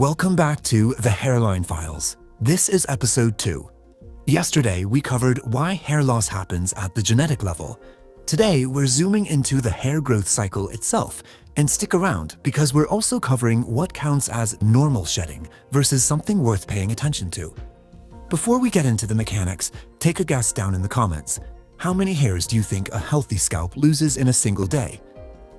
Welcome back to The Hairline Files. This is episode 2. Yesterday, we covered why hair loss happens at the genetic level. Today, we're zooming into the hair growth cycle itself, and stick around because we're also covering what counts as normal shedding versus something worth paying attention to. Before we get into the mechanics, take a guess down in the comments. How many hairs do you think a healthy scalp loses in a single day?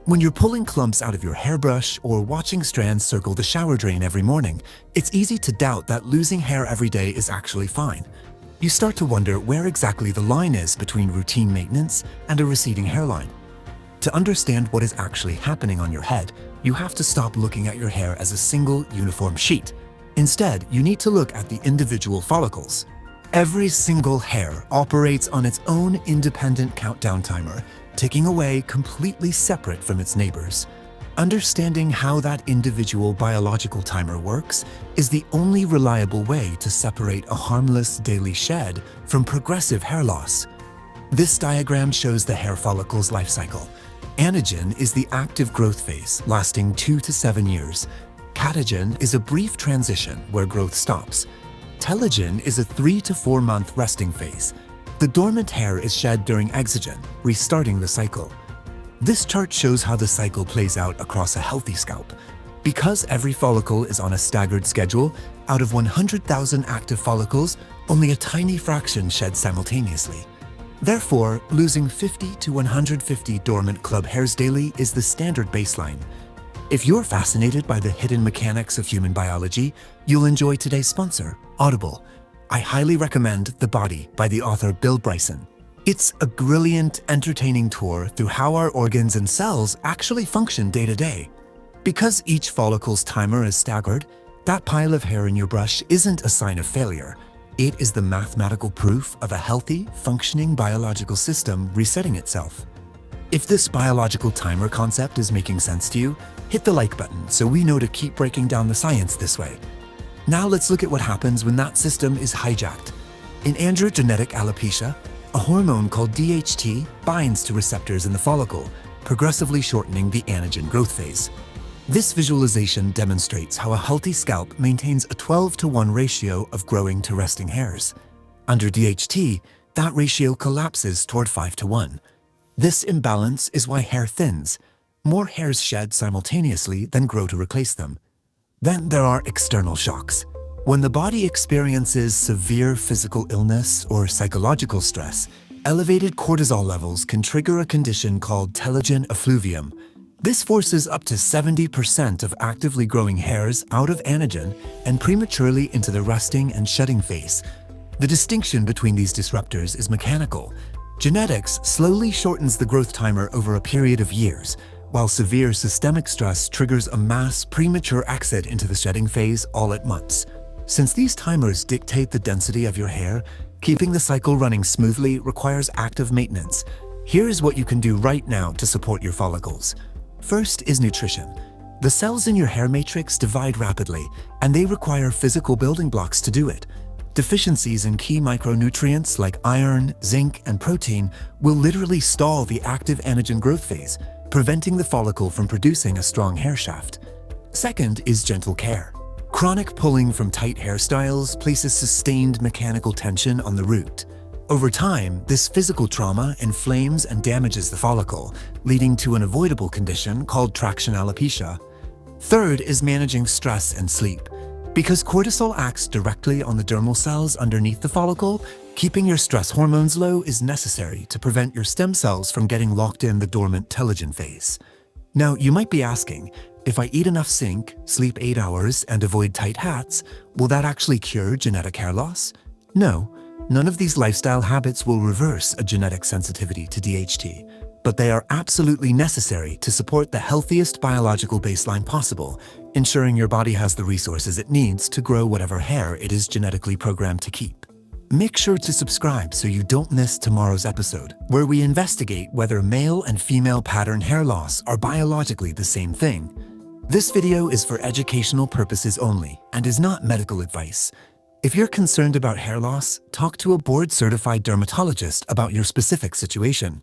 When you're pulling clumps out of your hairbrush or watching strands circle the shower drain every morning, it's easy to doubt that losing hair every day is actually fine. You start to wonder where exactly the line is between routine maintenance and a receding hairline. To understand what is actually happening on your head, you have to stop looking at your hair as a single uniform sheet. Instead, you need to look at the individual follicles. Every single hair operates on its own independent countdown timer, ticking away completely separate from its neighbors. Understanding how that individual biological timer works is the only reliable way to separate a harmless daily shed from progressive hair loss. This diagram shows the hair follicle's life cycle. Anagen is the active growth phase, lasting 2 to 7 years. Catagen is a brief transition where growth stops. Telogen is a 3 to 4 month resting phase. The dormant hair is shed during exogen, restarting the cycle. This chart shows how the cycle plays out across a healthy scalp. Because every follicle is on a staggered schedule, out of 100,000 active follicles, only a tiny fraction shed simultaneously. Therefore, losing 50 to 150 dormant club hairs daily is the standard baseline. If you're fascinated by the hidden mechanics of human biology, you'll enjoy today's sponsor, Audible. I highly recommend The Body by the author Bill Bryson. It's a brilliant, entertaining tour through how our organs and cells actually function day to day. Because each follicle's timer is staggered, that pile of hair in your brush isn't a sign of failure. It is the mathematical proof of a healthy, functioning biological system resetting itself. If this biological timer concept is making sense to you, hit the like button so we know to keep breaking down the science this way. Now let's look at what happens when that system is hijacked. In androgenetic alopecia, a hormone called DHT binds to receptors in the follicle, progressively shortening the anagen growth phase. This visualization demonstrates how a healthy scalp maintains a 12-to-1 ratio of growing to resting hairs. Under DHT, that ratio collapses toward 5-to-1. This imbalance is why hair thins. More hairs shed simultaneously than grow to replace them. Then there are external shocks. When the body experiences severe physical illness or psychological stress, elevated cortisol levels can trigger a condition called telogen effluvium. This forces up to 70% of actively growing hairs out of anagen and prematurely into the resting and shedding phase. The distinction between these disruptors is mechanical. Genetics slowly shortens the growth timer over a period of years, while severe systemic stress triggers a mass premature exit into the shedding phase all at once. Since these timers dictate the density of your hair, keeping the cycle running smoothly requires active maintenance. Here's what you can do right now to support your follicles. First is nutrition. The cells in your hair matrix divide rapidly, and they require physical building blocks to do it. Deficiencies in key micronutrients like iron, zinc, and protein will literally stall the active anagen growth phase, preventing the follicle from producing a strong hair shaft. Second is gentle care. Chronic pulling from tight hairstyles places sustained mechanical tension on the root. Over time, this physical trauma inflames and damages the follicle, leading to an avoidable condition called traction alopecia. Third is managing stress and sleep. Because cortisol acts directly on the dermal cells underneath the follicle, keeping your stress hormones low is necessary to prevent your stem cells from getting locked in the dormant telogen phase. Now, you might be asking, if I eat enough zinc, sleep 8 hours, and avoid tight hats, will that actually cure genetic hair loss? No, none of these lifestyle habits will reverse a genetic sensitivity to DHT, but they are absolutely necessary to support the healthiest biological baseline possible, ensuring your body has the resources it needs to grow whatever hair it is genetically programmed to keep. Make sure to subscribe so you don't miss tomorrow's episode, where we investigate whether male and female pattern hair loss are biologically the same thing. This video is for educational purposes only and is not medical advice. If you're concerned about hair loss, talk to a board-certified dermatologist about your specific situation.